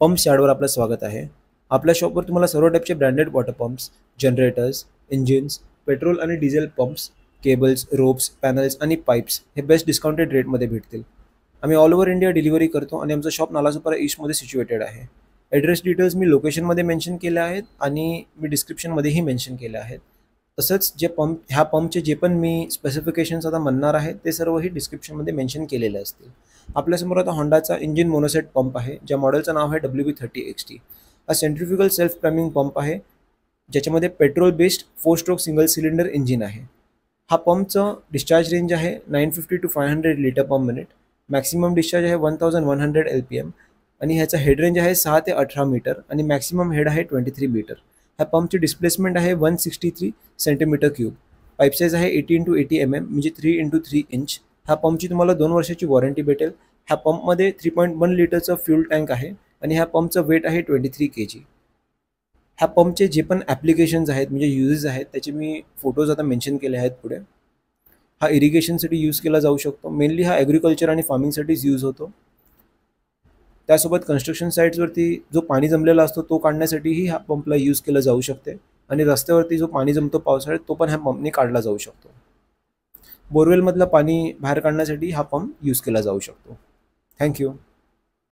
Pumps यार्डवर आपलं स्वागत आहे. आपल्या शॉपवर तुम्हाला सर्व टाईपचे branded water pumps, generators, engines, petrol आणि diesel pumps, cables, ropes, panels आणि पाईप्स हे बेस्ट डिस्काउंटेड रेटमध्ये भेटतील. आम्ही ऑल ओव्हर इंडिया डिलिव्हरी करतो आणि आमचं शॉप नालासोपारा ईस्टमध्ये सिच्युएटेड आहे. ॲड्रेस डिटेल्स मी लोकेशनमध्ये मेन्शन केले आहेत आणि मी डिस्क्रिप्शनमध्येही मेन्शन केले आहेत. तसंच ह्या पंपचे जे पण मी स्पेसिफिकेशन्स आता म्हणणार आहे ते सर्वही डिस्क्रिप्शनमध्ये मेन्शन केलेले असतील. आपल्यासमोर आता होंडाचा इंजिन मोनोसेट पंप आहे, ज्या मॉडेलचं नाव आहे WB30XT. हा सेंट्रिफ्युगल सेल्फ प्रायमिंग पंप आहे, ज्याच्यामध्ये petrol based 4 stroke single cylinder engine आहे. हा पंपचं डिस्चार्ज रेंज आहे 950 to 500 litre per minute. Maximum discharge आहे 1100 LPM आणि ह्याचा हेड रेंज आहे 6 ते 18 मीटर आणि मॅक्सिमम हेड आहे 23 मीटर. ह्या पंपची डिस्प्लेसमेंट आहे 163 सेंटीमीटर क्यूब. पाईप साईज आहे 80 × 80 mm म्हणजे 3 × 3 इंच. ह्या पंपची तुम्हाला 2 वर्षाची वॉरंटी भेटेल. ह्या पंपमध्ये 3.1 लिटरचं फ्यूल टँक आहे आणि ह्या पंपचं वेट आहे 23 kg. ह्या पंपचे जे पण ॲप्लिकेशन्स आहेत म्हणजे युजेस आहेत त्याचे मी फोटोज आता मेन्शन केले आहेत पुढे. हा इरिगेशनसाठी यूज केला जाऊ शकतो. मेनली हा ॲग्रिकल्चर आणि फार्मिंगसाठीच यूज होतो. त्यासोबत कन्स्ट्रक्शन साईट्सवरती जो पाणी जमलेला असतो तो काढण्यासाठीही हा पंपला यूज केला जाऊ शकते आणि रस्त्यावरती जो पाणी जमतो पावसाळ्यात तो पण ह्या पंपने काढला जाऊ शकतो. बोरवेलमधलं पाणी बाहेर काढण्यासाठी हा पंप यूज केला जाऊ शकतो. थँक्यू.